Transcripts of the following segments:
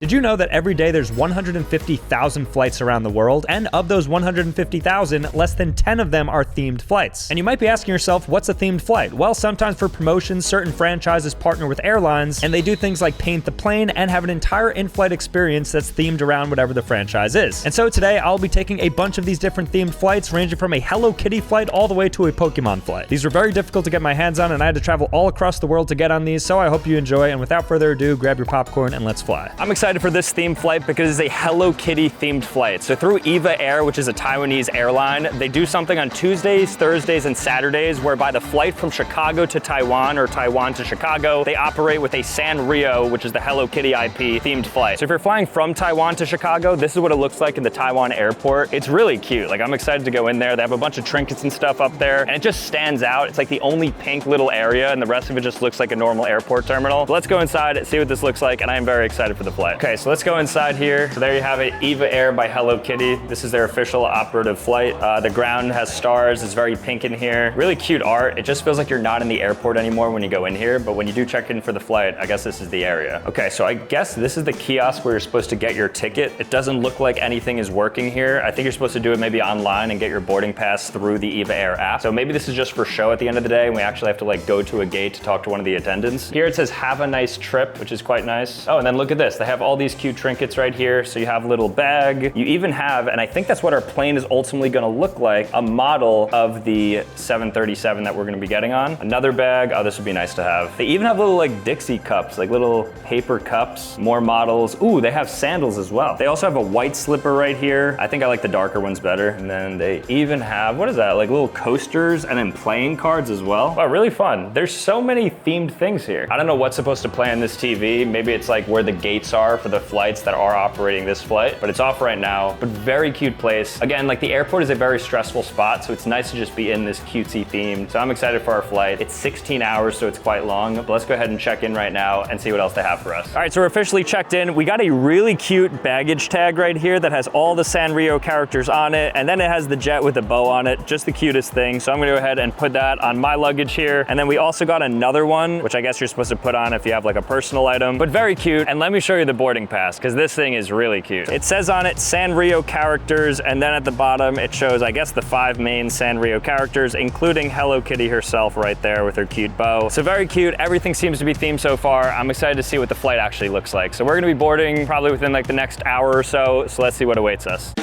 Did you know that every day there's 150,000 flights around the world, and of those 150,000, less than 10 of them are themed flights? And you might be asking yourself, what's a themed flight? Well, sometimes for promotions, certain franchises partner with airlines, and they do things like paint the plane and have an entire in-flight experience that's themed around whatever the franchise is. And so today, I'll be taking a bunch of these different themed flights, ranging from a Hello Kitty flight all the way to a Pokemon flight. These were very difficult to get my hands on, and I had to travel all across the world to get on these, so I hope you enjoy, and without further ado, grab your popcorn and let's fly. I'm excited for this themed flight because it's a Hello Kitty themed flight. So through EVA Air, which is a Taiwanese airline, they do something on Tuesdays, Thursdays, and Saturdays whereby the flight from Chicago to Taiwan or Taiwan to Chicago, they operate with a Sanrio, which is the Hello Kitty IP themed flight. So if you're flying from Taiwan to Chicago, this is what it looks like in the Taiwan airport. It's really cute. Like, I'm excited to go in there. They have a bunch of trinkets and stuff up there, and it just stands out. It's like the only pink little area, and the rest of it just looks like a normal airport terminal. So let's go inside, see what this looks like, and I am very excited for the flight. Okay, so let's go inside here. So there you have it, EVA Air by Hello Kitty. This is their official operative flight. The ground has stars. It's very pink in here. Really cute art. It just feels like you're not in the airport anymore when you go in here, but when you do check in for the flight, I guess this is the area. Okay, so I guess this is the kiosk where you're supposed to get your ticket. It doesn't look like anything is working here. I think you're supposed to do it maybe online and get your boarding pass through the EVA Air app. So maybe this is just for show at the end of the day, and we actually have to like go to a gate to talk to one of the attendants. Here it says, have a nice trip, which is quite nice. Oh, and then look at this. They have all these cute trinkets right here. So you have a little bag. You even have, and I think that's what our plane is ultimately gonna look like, a model of the 737 that we're gonna be getting on. Another bag. Oh, this would be nice to have. They even have little like Dixie cups, like little paper cups, more models. Ooh, they have sandals as well. They also have a white slipper right here. I think I like the darker ones better. And then they even have, what is that? Like little coasters and then playing cards as well. Wow, really fun. There's so many themed things here. I don't know what's supposed to play on this TV. Maybe it's like where the gates are for the flights that are operating this flight, but it's off right now. But very cute place. Again, like the airport is a very stressful spot, so it's nice to just be in this cutesy theme. So I'm excited for our flight. It's 16 hours, so it's quite long, but let's go ahead and check in right now and see what else they have for us. All right, so we're officially checked in. We got a really cute baggage tag right here that has all the Sanrio characters on it, and then it has the jet with the bow on it, just the cutest thing. So I'm gonna go ahead and put that on my luggage here. And then we also got another one, which I guess you're supposed to put on if you have like a personal item, but very cute. And let me show you the boarding pass, because this thing is really cute. It says on it Sanrio characters, and then at the bottom it shows, I guess, the 5 main Sanrio characters, including Hello Kitty herself right there with her cute bow. So very cute. Everything seems to be themed so far. I'm excited to see what the flight actually looks like. So we're gonna be boarding probably within like the next hour or so. So let's see what awaits us.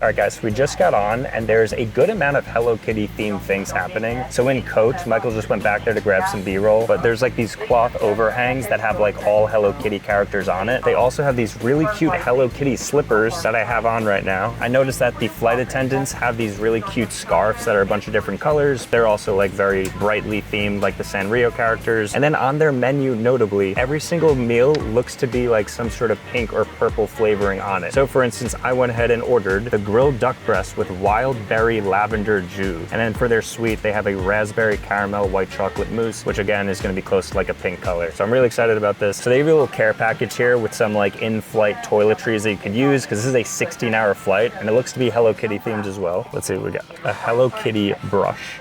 All right, guys, so we just got on, and there's a good amount of Hello Kitty themed things happening. So in coach, Michael just went back there to grab some B-roll, but there's like these cloth overhangs that have like all Hello Kitty characters on it. They also have these really cute Hello Kitty slippers that I have on right now. I noticed that the flight attendants have these really cute scarves that are a bunch of different colors. They're also like very brightly themed, like the Sanrio characters. And then on their menu, notably, every single meal looks to be like some sort of pink or purple flavoring on it. So for instance, I went ahead and ordered the grilled duck breast with wild berry lavender jus. And then for their sweet, they have a raspberry caramel white chocolate mousse, which again is gonna be close to like a pink color. So I'm really excited about this. So they have a little care package here with some like in-flight toiletries that you could use, because this is a 16-hour flight, and it looks to be Hello Kitty themed as well. Let's see what we got. A Hello Kitty brush.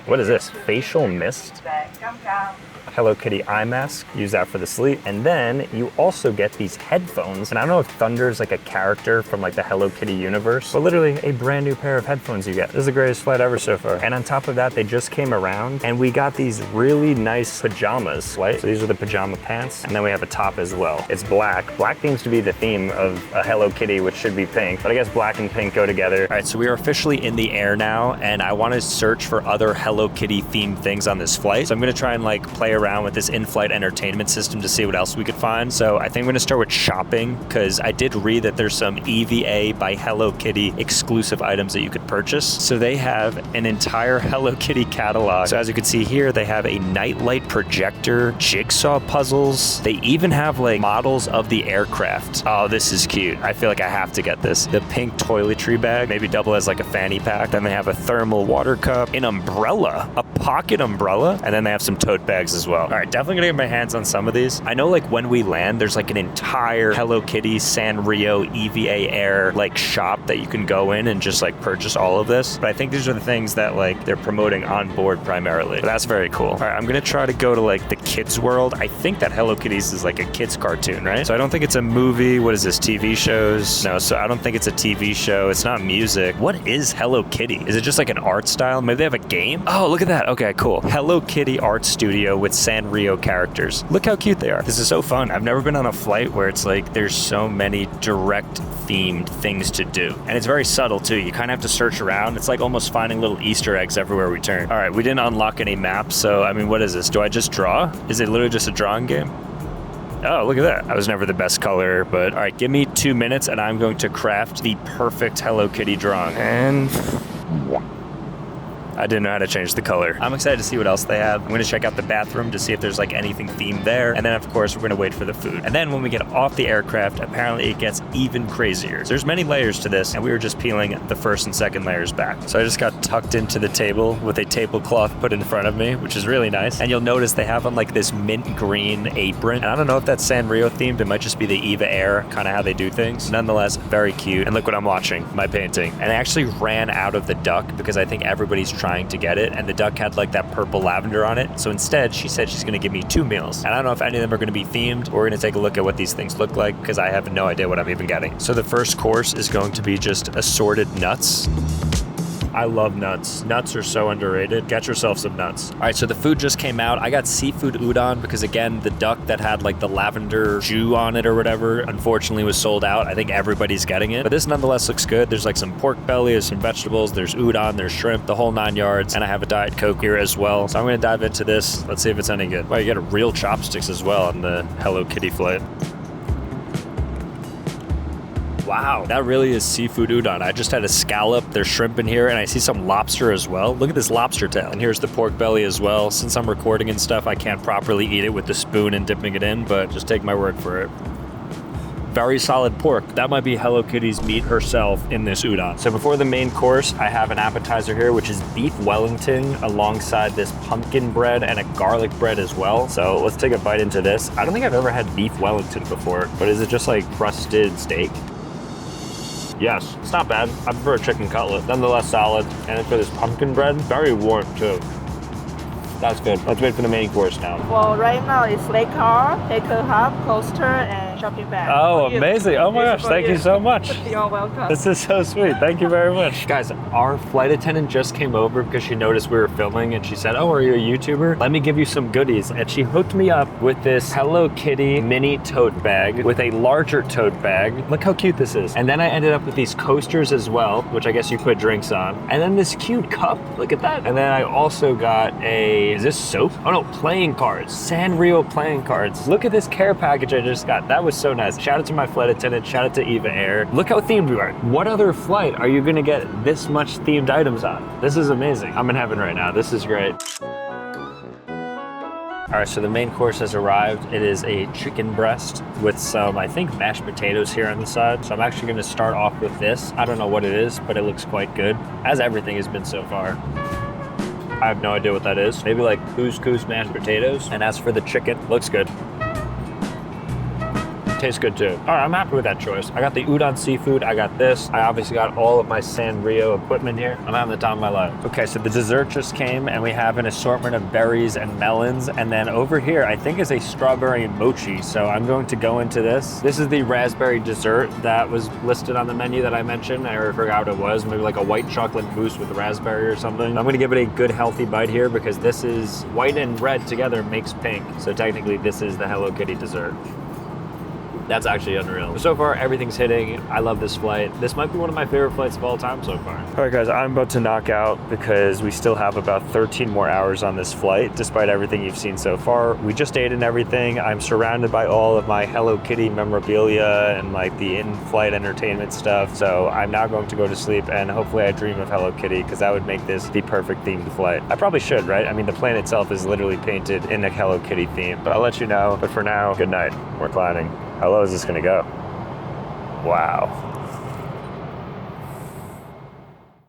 What is this? Facial mist? Hello Kitty eye mask, use that for the sleep. And then you also get these headphones. And I don't know if Thunder's like a character from like the Hello Kitty universe, but literally a brand new pair of headphones you get. This is the greatest flight ever so far. And on top of that, they just came around and we got these really nice pajamas, right? So these are the pajama pants. And then we have a top as well. It's black. Black seems to be the theme of a Hello Kitty, which should be pink, but I guess black and pink go together. All right, so we are officially in the air now, and I want to search for other Hello Kitty themed things on this flight. So I'm gonna try and like play around with this in-flight entertainment system to see what else we could find. So I think I'm gonna start with shopping, because I did read that there's some EVA by Hello Kitty exclusive items that you could purchase. So they have an entire Hello Kitty catalog. So as you can see here, they have a nightlight projector, jigsaw puzzles. They even have like models of the aircraft. Oh, this is cute. I feel like I have to get this. The pink toiletry bag, maybe double as like a fanny pack. Then they have a thermal water cup, an umbrella, a pocket umbrella, and then they have some tote bags as well. All right, definitely gonna get my hands on some of these. I know like when we land, there's like an entire Hello Kitty Sanrio EVA Air like shop that you can go in and just like purchase all of this. But I think these are the things that like they're promoting on board primarily. But that's very cool. All right, I'm gonna try to go to like the kids world. I think that Hello Kitty's is like a kids cartoon, right? So I don't think it's a movie. What is this, TV shows? No, so I don't think it's a TV show. It's not music. What is Hello Kitty? Is it just like an art style? Maybe they have a game? Oh, look at that. Okay, cool. Hello Kitty art studio with Sanrio characters. Look how cute they are. This is so fun. I've never been on a flight where it's like there's so many direct themed things to do. And it's very subtle too. You kind of have to search around. It's like almost finding little Easter eggs everywhere we turn. All right, we didn't unlock any maps. So, I mean, what is this? Do I just draw? Is it literally just a drawing game? Oh, look at that. I was never the best color, but all right, give me 2 minutes and I'm going to craft the perfect Hello Kitty drawing. And I didn't know how to change the color. I'm excited to see what else they have. I'm gonna check out the bathroom to see if there's like anything themed there. And then of course, we're gonna wait for the food. And then when we get off the aircraft, apparently it gets even crazier. So there's many layers to this and we were just peeling the first and second layers back. So I just got tucked into the table with a tablecloth put in front of me, which is really nice. And you'll notice they have on like this mint green apron. And I don't know if that's Sanrio themed. It might just be the Eva Air, kind of how they do things. Nonetheless, very cute. And look what I'm watching, my painting. And I actually ran out of the duck because I think everybody's trying to get it, and the duck had like that purple lavender on it. So instead, she said she's gonna give me 2 meals. And I don't know if any of them are gonna be themed. We're gonna take a look at what these things look like because I have no idea what I'm even getting. So the first course is going to be just assorted nuts. I love nuts. Nuts are so underrated. Get yourself some nuts. All right, so the food just came out. I got seafood udon because again, the duck that had like the lavender jus on it or whatever, unfortunately was sold out. I think everybody's getting it, but this nonetheless looks good. There's like some pork belly, there's some vegetables, there's udon, there's shrimp, the whole 9 yards, and I have a Diet Coke here as well. So I'm gonna dive into this. Let's see if it's any good. Wow, you got a real chopsticks as well on the Hello Kitty flight. Wow, that really is seafood udon. I just had a scallop, there's shrimp in here, and I see some lobster as well. Look at this lobster tail. And here's the pork belly as well. Since I'm recording and stuff, I can't properly eat it with the spoon and dipping it in, but just take my word for it. Very solid pork. That might be Hello Kitty's meat herself in this udon. So before the main course, I have an appetizer here, which is beef Wellington alongside this pumpkin bread and a garlic bread as well. So let's take a bite into this. I don't think I've ever had beef Wellington before, but is it just like crusted steak? Yes, it's not bad. I prefer a chicken cutlet. Nonetheless solid. And then for this pumpkin bread, very warm too. That's good. Let's wait for the main course now. Well, right now it's lake car, taker hub, coaster, and shopping bag. Oh, amazing. Oh my gosh, thank you so much. You're welcome. This is so sweet. Thank you very much. Guys, our flight attendant just came over because she noticed we were filming and she said, oh, are you a YouTuber? Let me give you some goodies. And she hooked me up with this Hello Kitty mini tote bag with a larger tote bag. Look how cute this is. And then I ended up with these coasters as well, which I guess you put drinks on. And then this cute cup. Look at that. And then I also got is this soap? Oh no, playing cards. Sanrio playing cards. Look at this care package I just got. That was so nice. Shout out to my flight attendant. Shout out to Eva Air. Look how themed we are. What other flight are you gonna get this much themed items on? This is amazing. I'm in heaven right now. This is great. All right, so the main course has arrived. It is a chicken breast with some, I think, mashed potatoes here on the side. So I'm actually gonna start off with this. I don't know what it is, but it looks quite good, as everything has been so far. I have no idea what that is. Maybe like couscous mashed potatoes. And as for the chicken, looks good. Tastes good too. All right, I'm happy with that choice. I got the udon seafood. I got this. I obviously got all of my Sanrio equipment here. I'm having the time of my life. Okay, so the dessert just came and we have an assortment of berries and melons. And then over here, I think is a strawberry mochi. So I'm going to go into this. This is the raspberry dessert that was listed on the menu that I mentioned. I forgot what it was. Maybe like a white chocolate mousse with raspberry or something. I'm gonna give it a good healthy bite here because this is white and red together makes pink. So technically this is the Hello Kitty dessert. That's actually unreal. So far, everything's hitting. I love this flight. This might be one of my favorite flights of all time so far. All right, guys, I'm about to knock out because we still have about 13 more hours on this flight, despite everything you've seen so far. We just ate and everything. I'm surrounded by all of my Hello Kitty memorabilia and like the in-flight entertainment stuff. So I'm now going to go to sleep and hopefully I dream of Hello Kitty because that would make this the perfect themed flight. I probably should, right? I mean, the plane itself is literally painted in a Hello Kitty theme, but I'll let you know. But for now, good night. We're climbing. How low is this gonna go? Wow.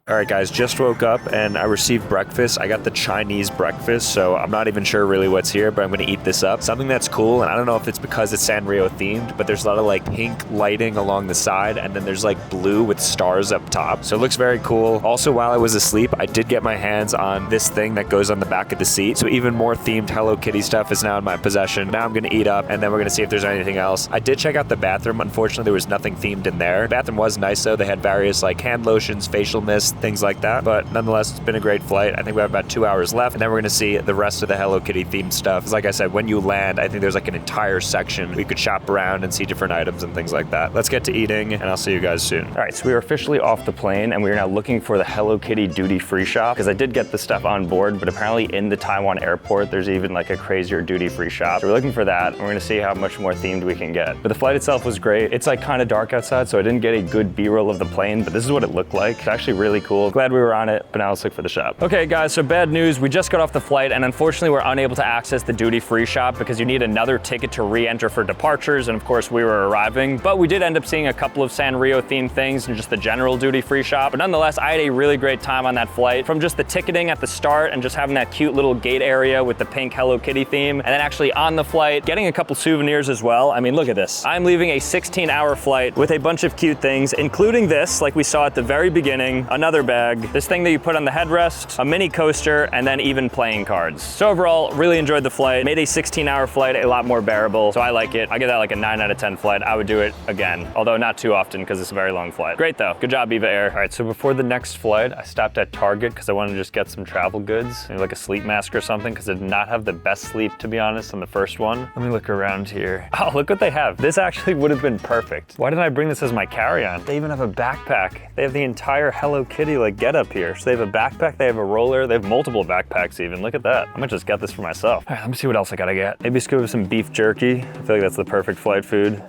All right, guys, just woke up and I received breakfast. I got the Chinese breakfast, so I'm not even sure really what's here, but I'm gonna eat this up. Something that's cool, and I don't know if it's because it's Sanrio themed, but there's a lot of like pink lighting along the side, and then there's like blue with stars up top. So it looks very cool. Also, while I was asleep, I did get my hands on this thing that goes on the back of the seat. So even more themed Hello Kitty stuff is now in my possession. Now I'm gonna eat up, and then we're gonna see if there's anything else. I did check out the bathroom. Unfortunately, there was nothing themed in there. The bathroom was nice though. They had various like hand lotions, facial mist, things like that. But nonetheless, it's been a great flight. I think we have about 2 hours left, and then we're gonna see the rest of the Hello Kitty themed stuff. Because like I said, when you land, I think there's like an entire section where you could shop around and see different items and things like that. Let's get to eating, and I'll see you guys soon. All right, so we are officially off the plane, and we are now looking for the Hello Kitty duty-free shop, because I did get the stuff on board, but apparently in the Taiwan airport, there's even like a crazier duty-free shop. So we're looking for that, and we're gonna see how much more themed we can get. But the flight itself was great. It's like kind of dark outside, so I didn't get a good B-roll of the plane, but this is what it looked like. It's actually really cool. Glad we were on it, but now let's look for the shop. Okay guys, so bad news. We just got off the flight, and unfortunately we're unable to access the duty-free shop because you need another ticket to re-enter for departures, and of course we were arriving. But we did end up seeing a couple of Sanrio themed things and just the general duty-free shop. But nonetheless, I had a really great time on that flight. From just the ticketing at the start and just having that cute little gate area with the pink Hello Kitty theme, and then actually on the flight, getting a couple souvenirs as well. I mean, look at this. I'm leaving a 16-hour flight with a bunch of cute things, including this, like we saw at the very beginning, another bag, this thing that you put on the headrest, a mini coaster, and then even playing cards. So overall, really enjoyed the flight. Made a 16-hour flight a lot more bearable, so I like it. I give that like a 9 out of 10 flight. I would do it again, although not too often because it's a very long flight. Great though. Good job, Eva Air. All right, so before the next flight, I stopped at Target because I wanted to just get some travel goods, maybe like a sleep mask or something, because I did not have the best sleep, to be honest, on the first one. Let me look around here. Oh, look what they have. This actually would have been perfect. Why didn't I bring this as my carry-on? They even have a backpack. They have the entire Hello Kitty like get up here. So they have a backpack, they have a roller, they have multiple backpacks even. Look at that. I'm gonna just get this for myself. All right, let me see what else I gotta get. Maybe scoop of some beef jerky. I feel like that's the perfect flight food.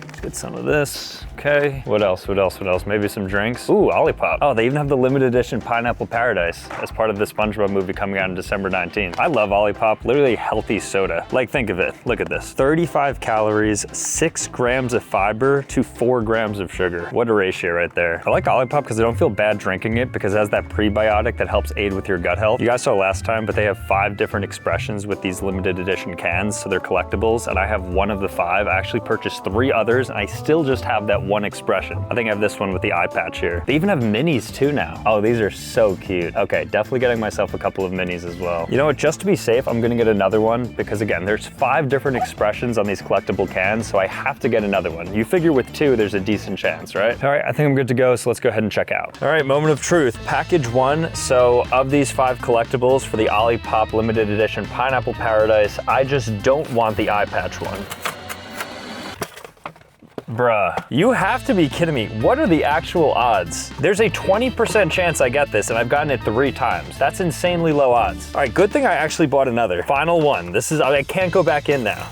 Let's get some of this. Okay, what else? Maybe some drinks. Ooh, Olipop. Oh, they even have the limited edition Pineapple Paradise as part of the SpongeBob movie coming out on December 19th. I love Olipop, literally healthy soda. Like, think of it, look at this. 35 calories, 6 grams of fiber to 4 grams of sugar. What a ratio right there. I like Olipop because I don't feel bad drinking it because it has that prebiotic that helps aid with your gut health. You guys saw last time, but they have 5 different expressions with these limited edition cans, so they're collectibles, and I have one of the 5. I actually purchased 3 others, and I still just have that one expression. I think I have this one with the eye patch here. They even have minis too now. Oh, these are so cute. Okay, definitely getting myself a couple of minis as well. You know what, just to be safe, I'm gonna get another one because again, there's 5 different expressions on these collectible cans, so I have to get another one. You figure with 2, there's a decent chance, right? All right, I think I'm good to go, so let's go ahead and check out. All right, moment of truth. Package 1. So of these 5 collectibles for the Olipop limited edition Pineapple Paradise, I just don't want the eye patch one. Bruh, you have to be kidding me. What are the actual odds? There's a 20% chance I get this, and I've gotten it 3 times. That's insanely low odds. All right, good thing I actually bought another. Final one. This is, I can't go back in now.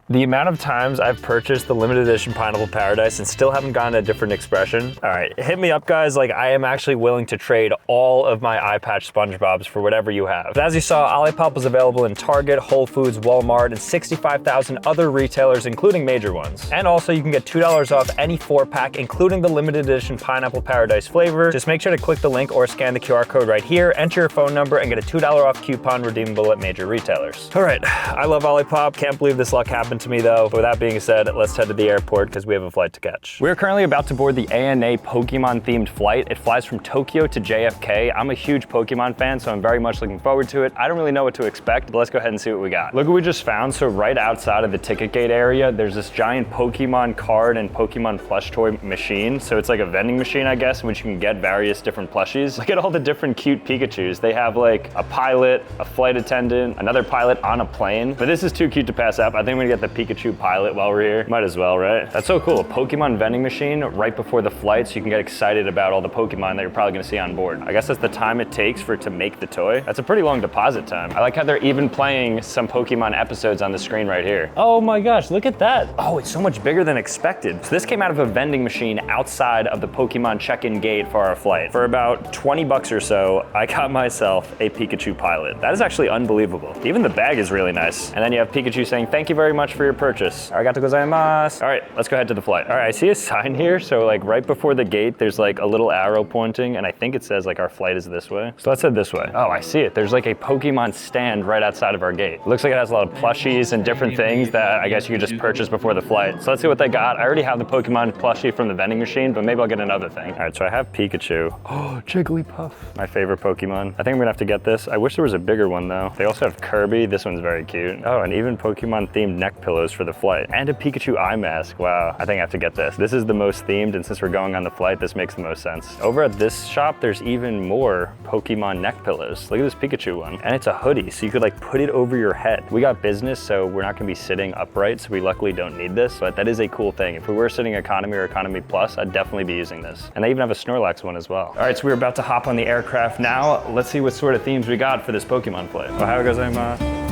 The amount of times I've purchased the limited edition Pineapple Paradise and still haven't gotten a different expression. All right, hit me up guys. Like, I am actually willing to trade all of my eye patch SpongeBobs for whatever you have. But as you saw, Olipop was available in Target, Whole Foods, Walmart, and 65,000 other retailers, including major ones. And also you can get $2 off any 4-pack, including the limited edition Pineapple Paradise flavor. Just make sure to click the link or scan the QR code right here, enter your phone number, and get a $2 off coupon redeemable at major retailers. All right, I love Olipop. Can't believe this luck happened to me though. But with that being said, let's head to the airport because we have a flight to catch. We're currently about to board the ANA Pokemon themed flight. It flies from Tokyo to JFK. I'm a huge Pokemon fan, so I'm very much looking forward to it. I don't really know what to expect, but let's go ahead and see what we got. Look what we just found. So right outside of the ticket gate area, there's this giant Pokemon card and Pokemon plush toy machine. So it's like a vending machine, I guess, in which you can get various different plushies. Look at all the different cute Pikachus. They have like a pilot, a flight attendant, another pilot on a plane. But this is too cute to pass up. I think we're gonna get the Pikachu pilot while we're here. Might as well, right? That's so cool. A Pokemon vending machine right before the flight so you can get excited about all the Pokemon that you're probably gonna see on board. I guess that's the time it takes for it to make the toy. That's a pretty long deposit time. I like how they're even playing some Pokemon episodes on the screen right here. Oh my gosh, look at that. Oh, it's so much bigger than expected. So this came out of a vending machine outside of the Pokemon check-in gate for our flight. For about 20 bucks or so, I got myself a Pikachu pilot. That is actually unbelievable. Even the bag is really nice. And then you have Pikachu saying, "Thank you very much for your purchase. Arigato gozaimasu. All right, let's go ahead to the flight. All right, I see a sign here. So like right before the gate, there's like a little arrow pointing, and I think it says like our flight is this way. So let's head this way. Oh, I see it. There's like a Pokemon stand right outside of our gate. Looks like it has a lot of plushies and different things that I guess you could just purchase before the flight. So let's see what they got. I already have the Pokemon plushie from the vending machine, but maybe I'll get another thing. All right, so I have Pikachu. Oh, Jigglypuff. My favorite Pokemon. I think I'm gonna have to get this. I wish there was a bigger one though. They also have Kirby. This one's very cute. Oh, and even Pokemon themed neck pillows for the flight. And a Pikachu eye mask. Wow, I think I have to get this. This is the most themed, and since we're going on the flight, this makes the most sense. Over at this shop, there's even more Pokemon neck pillows. Look at this Pikachu one. And it's a hoodie, so you could like put it over your head. We got business, so we're not gonna be sitting upright, so we luckily don't need this, but that is a cool thing. If we were sitting economy or economy plus, I'd definitely be using this. And they even have a Snorlax one as well. All right, so we're about to hop on the aircraft now. Let's see what sort of themes we got for this Pokemon flight. Ohayou gozaimasu.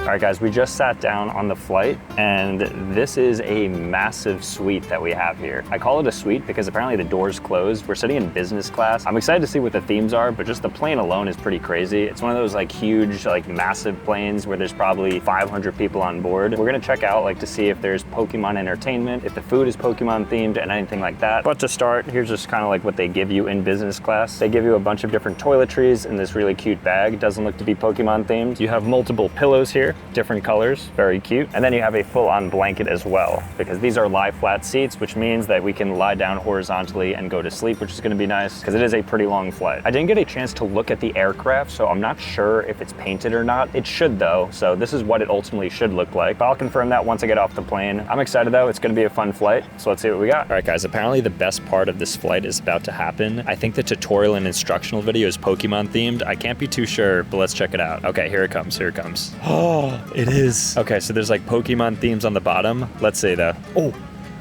All right, guys, we just sat down on the flight, and this is a massive suite that we have here. I call it a suite because apparently the door's closed. We're sitting in business class. I'm excited to see what the themes are, but just the plane alone is pretty crazy. It's one of those like huge, like massive planes where there's probably 500 people on board. We're gonna check out like to see if there's Pokemon entertainment, if the food is Pokemon themed and anything like that. But to start, here's just kind of like what they give you in business class. They give you a bunch of different toiletries in this really cute bag. Doesn't look to be Pokemon themed. You have multiple pillows here, different colors, very cute. And then you have a full-on blanket as well, because these are lie flat seats, which means that we can lie down horizontally and go to sleep, which is gonna be nice because it is a pretty long flight. I didn't get a chance to look at the aircraft, so I'm not sure if it's painted or not. It should though, so this is what it ultimately should look like. But I'll confirm that once I get off the plane. I'm excited though, it's gonna be a fun flight, so let's see what we got. All right guys, apparently the best part of this flight is about to happen. I think the tutorial and instructional video is Pokemon themed. I can't be too sure, but let's check it out. Okay, here it comes, here it comes. Oh, it is. Okay, so there's like Pokemon themes on the bottom. Let's say though.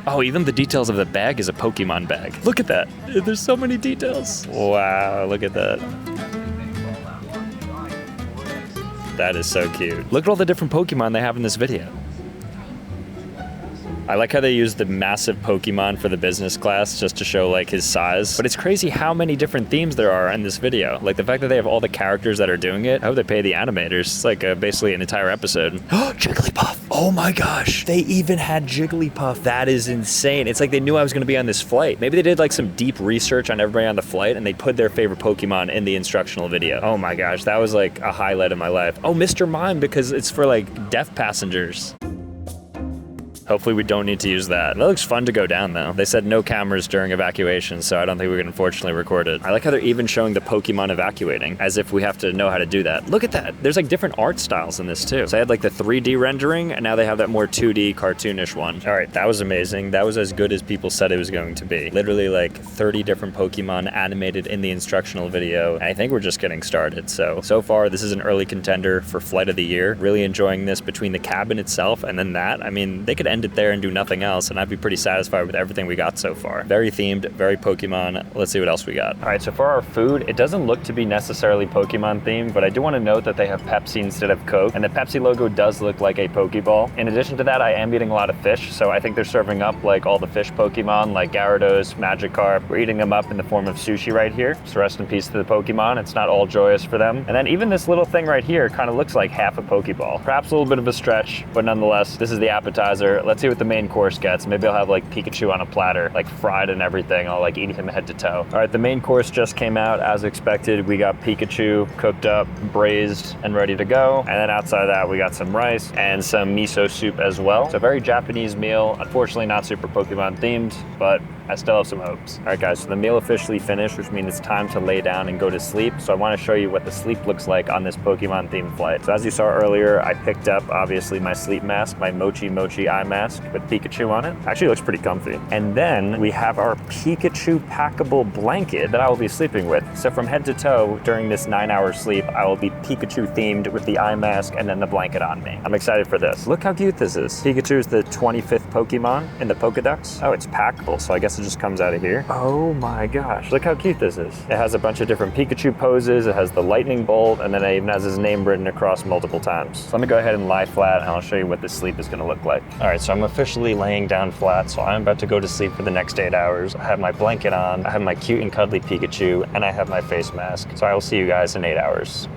Oh, even the details of the bag is a Pokemon bag. Look at that. There's so many details. Wow, look at that. That is so cute. Look at all the different Pokemon they have in this video. I like how they use the massive Pokemon for the business class just to show like his size. But it's crazy how many different themes there are in this video. Like the fact that they have all the characters that are doing it. I hope they pay the animators. It's like basically an entire episode. Oh, Jigglypuff. Oh my gosh. They even had Jigglypuff. That is insane. It's like they knew I was gonna be on this flight. Maybe they did like some deep research on everybody on the flight and they put their favorite Pokemon in the instructional video. Oh my gosh, that was like a highlight of my life. Oh, Mr. Mime, because it's for like deaf passengers. Hopefully we don't need to use that. That looks fun to go down though. They said no cameras during evacuation, so I don't think we can unfortunately record it. I like how they're even showing the Pokemon evacuating, as if we have to know how to do that. Look at that. There's like different art styles in this too. So I had like the 3D rendering, and now they have that more 2D cartoonish one. All right, that was amazing. That was as good as people said it was going to be. Literally like 30 different Pokemon animated in the instructional video, and I think we're just getting started. So far, this is an early contender for Flight of the Year. Really enjoying this between the cabin itself and then that. I mean, they could end it there and do nothing else, and I'd be pretty satisfied with everything we got so far. Very themed, very Pokemon. Let's see what else we got. All right, so for our food, it doesn't look to be necessarily Pokemon themed, but I do want to note that they have Pepsi instead of Coke, and the Pepsi logo does look like a Pokeball. In addition to that, I am eating a lot of fish, so I think they're serving up like all the fish Pokemon, like Gyarados, Magikarp. We're eating them up in the form of sushi right here, so rest in peace to the Pokemon. It's not all joyous for them. And then even this little thing right here kind of looks like half a Pokeball. Perhaps a little bit of a stretch, but nonetheless, this is the appetizer. Let's see what the main course gets. Maybe I'll have like Pikachu on a platter, like fried and everything. I'll like eat him head to toe. All right, the main course just came out as expected. We got Pikachu cooked up, braised, and ready to go. And then outside of that, we got some rice and some miso soup as well. It's a very Japanese meal. Unfortunately, not super Pokemon themed, but I still have some hopes. All right, guys, so the meal officially finished, which means it's time to lay down and go to sleep. So I want to show you what the sleep looks like on this Pokemon themed flight. So as you saw earlier, I picked up, obviously, my sleep mask, my Mochi Mochi eye mask with Pikachu on it. Actually looks pretty comfy. And then we have our Pikachu packable blanket that I will be sleeping with. So from head to toe, during this 9-hour sleep, I will be Pikachu themed with the eye mask and then the blanket on me. I'm excited for this. Look how cute this is. Pikachu is the 25th Pokemon in the Pokedex. Oh, it's packable, so I guess it just comes out of here. Oh my gosh, look how cute this is. It has a bunch of different Pikachu poses. It has the lightning bolt, and then it even has his name written across multiple times. So let me go ahead and lie flat, and I'll show you what this sleep is gonna look like. All right, so I'm officially laying down flat, so I'm about to go to sleep for the next 8 hours. I have my blanket on, I have my cute and cuddly Pikachu, and I have my face mask. So I will see you guys in 8 hours.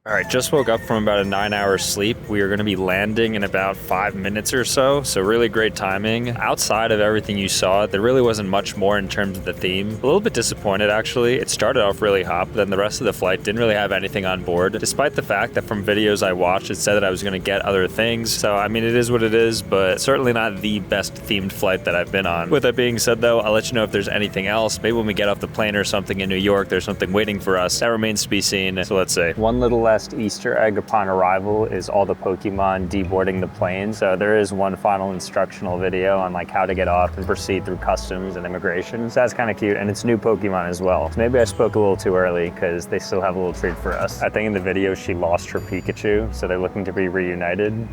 All right, just woke up from about a 9-hour sleep. We are gonna be landing in about 5 minutes or so really great timing. Outside of everything you saw, there really wasn't much more in terms of the theme. A little bit disappointed, actually. It started off really hot, but then the rest of the flight didn't really have anything on board, despite the fact that from videos I watched, it said that I was gonna get other things. So, I mean, it is what it is, but certainly not the best themed flight that I've been on. With that being said, though, I'll let you know if there's anything else. Maybe when we get off the plane or something in New York, there's something waiting for us. That remains to be seen, so let's see. One little last Easter egg upon arrival is all the Pokemon deboarding the plane. So there is one final instructional video on like how to get off and proceed through customs and immigration. So that's kind of cute, and it's new Pokemon as well. So maybe I spoke a little too early because they still have a little treat for us. I think in the video she lost her Pikachu, so they're looking to be reunited.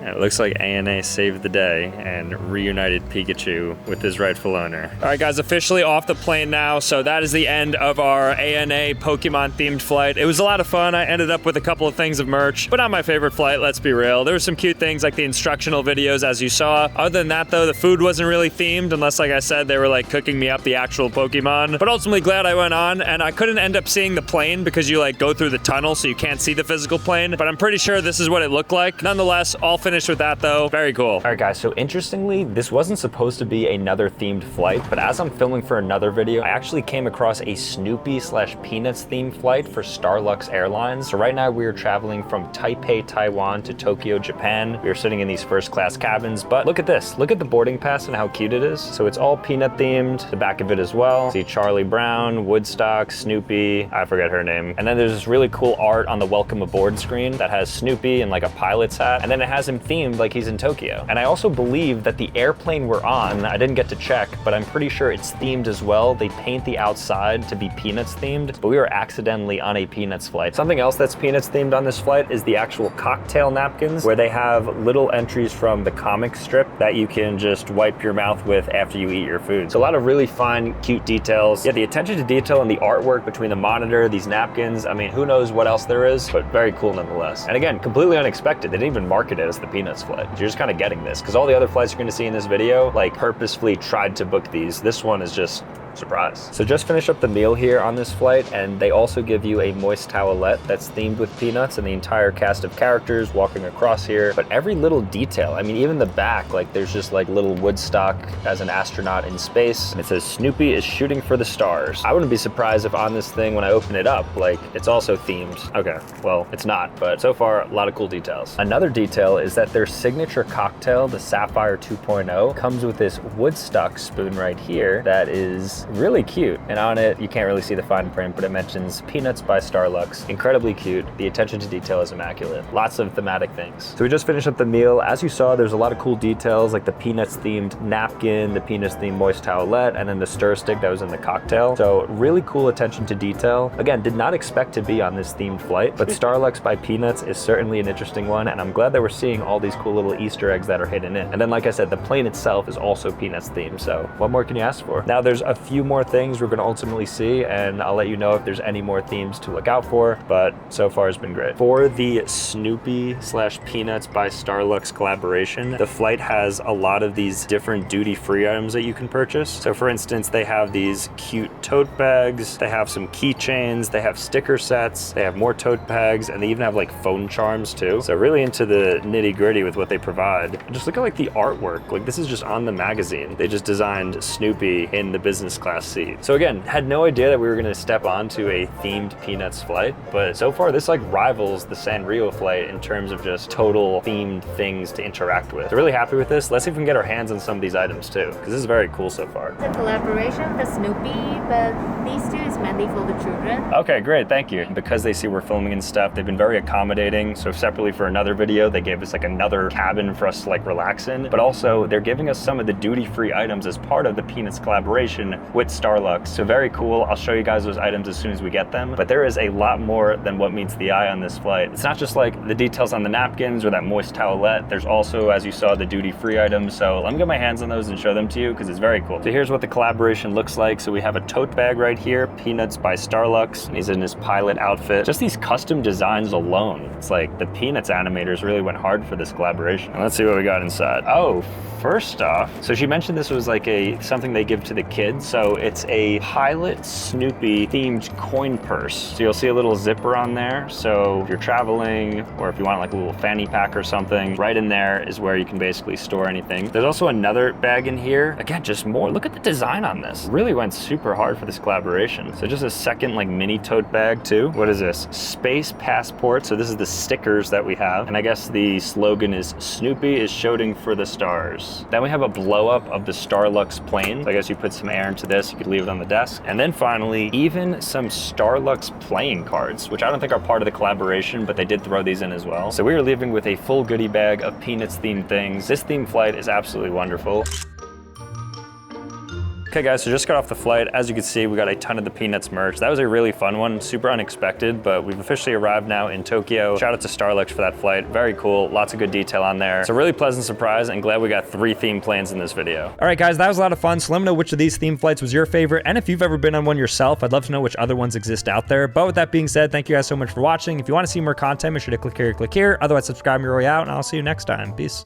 It looks like ANA saved the day and reunited Pikachu with his rightful owner. All right, guys, officially off the plane now. So that is the end of our ANA Pokemon themed flight. It was a lot of fun. I ended up with a couple of things of merch, but not my favorite flight, let's be real. There were some cute things like the instructional videos, as you saw. Other than that, though, the food wasn't really themed, unless, like I said, they were like cooking me up the actual Pokemon. But ultimately glad I went on, and I couldn't end up seeing the plane because you like go through the tunnel, so you can't see the physical plane, but I'm pretty sure this is what it looked like. Nonetheless, all finished with that though. Very cool. All right, guys, so interestingly, this wasn't supposed to be another themed flight, but as I'm filming for another video, I actually came across a Snoopy/Peanuts themed flight for Starlux Airlines. So right now we are traveling from Taipei, Taiwan to Tokyo, Japan. We are sitting in these first class cabins, but look at this. Look at the boarding pass and how cute it is. So it's all peanut themed, the back of it as well. See Charlie Brown, Woodstock, Snoopy, I forget her name. And then there's this really cool art on the welcome aboard screen that has Snoopy in like a pilot's hat, and then it has him themed like he's in Tokyo. And I also believe that the airplane we're on, I didn't get to check, but I'm pretty sure it's themed as well. They paint the outside to be Peanuts themed, but we were accidentally on a Peanuts flight. Something else that's Peanuts themed on this flight is the actual cocktail napkins, where they have little entries from the comic strip that you can just wipe your mouth with after you eat your food. So a lot of really fine, cute details. Yeah, the attention to detail and the artwork between the monitor, these napkins, I mean, who knows what else there is, but very cool nonetheless. And again, completely unexpected. They didn't even market it as the Peanuts flight. You're just kind of getting this, because all the other flights you're going to see in this video, like, purposefully tried to book these. This one is just surprise. So just finished up the meal here on this flight, and they also give you a moist towelette that's themed with Peanuts and the entire cast of characters walking across here. But every little detail, I mean, even the back, like there's just like little Woodstock as an astronaut in space, and it says Snoopy is shooting for the stars. I wouldn't be surprised if on this thing, when I open it up, like it's also themed. Okay, well, it's not, but so far, a lot of cool details. Another detail is that their signature cocktail, the Sapphire 2.0, comes with this Woodstock spoon right here that is really cute, and on it you can't really see the fine print, but it mentions Peanuts by Starlux. Incredibly cute. The attention to detail is immaculate. Lots of thematic things. So we just finished up the meal. As you saw, there's a lot of cool details like the Peanuts themed napkin, the Peanuts themed moist towelette, and then the stir stick that was in the cocktail. So really cool attention to detail. Again, did not expect to be on this themed flight, but Starlux by Peanuts is certainly an interesting one, and I'm glad that we're seeing all these cool little Easter eggs that are hidden in. And then, like I said, the plane itself is also Peanuts themed, so what more can you ask for? Now there's a few more things we're going to ultimately see, and I'll let you know if there's any more themes to look out for, but so far it's been great. For the Snoopy/Peanuts by Starlux collaboration, the flight has a lot of these different duty-free items that you can purchase. So for instance, they have these cute tote bags, they have some keychains, they have sticker sets, they have more tote bags, and they even have like phone charms too. So really into the nitty-gritty with what they provide. Just look at like the artwork. Like this is just on the magazine. They just designed Snoopy in the business class seat. So again, had no idea that we were gonna step onto a themed Peanuts flight, but so far this like rivals the Sanrio flight in terms of just total themed things to interact with. So really happy with this. Let's see if we can get our hands on some of these items too, because this is very cool so far. The collaboration, the Snoopy, but these two is mainly for the children. Okay, great, thank you. Because they see we're filming and stuff, they've been very accommodating. So separately for another video, they gave us like another cabin for us to like relax in, but also they're giving us some of the duty-free items as part of the Peanuts collaboration with Starlux. So very cool. I'll show you guys those items as soon as we get them, but there is a lot more than what meets the eye on this flight. It's not just like the details on the napkins or that moist towelette. There's also, as you saw, the duty-free items. So let me get my hands on those and show them to you because it's very cool. So here's what the collaboration looks like. So we have a tote bag right here, Peanuts by Starlux. He's in his pilot outfit. Just these custom designs alone. It's like the Peanuts animators really went hard for this collaboration. And let's see what we got inside. Oh, first off, so she mentioned this was like something they give to the kids. So it's a Pilot Snoopy themed coin purse. So you'll see a little zipper on there. So if you're traveling or if you want like a little fanny pack or something, right in there is where you can basically store anything. There's also another bag in here. Again, just more. Look at the design on this. Really went super hard for this collaboration. So just a second like mini tote bag too. What is this? Space Passport. So this is the stickers that we have. And I guess the slogan is Snoopy is shooting for the stars. Then we have a blow up of the Starlux plane. So I guess you put some air into this, you could leave it on the desk. And then finally, even some Starlux playing cards, which I don't think are part of the collaboration, but they did throw these in as well. So we are leaving with a full goodie bag of Peanuts themed things. This theme flight is absolutely wonderful. Okay guys, so just got off the flight. As you can see, we got a ton of the Peanuts merch. That was a really fun one, super unexpected, but we've officially arrived now in Tokyo. Shout out to Starlux for that flight. Very cool, lots of good detail on there. It's a really pleasant surprise and glad we got 3 theme planes in this video. All right guys, that was a lot of fun. So let me know which of these theme flights was your favorite. And if you've ever been on one yourself, I'd love to know which other ones exist out there. But with that being said, thank you guys so much for watching. If you want to see more content, make sure to click here, click here. Otherwise, subscribe on your way out and I'll see you next time. Peace.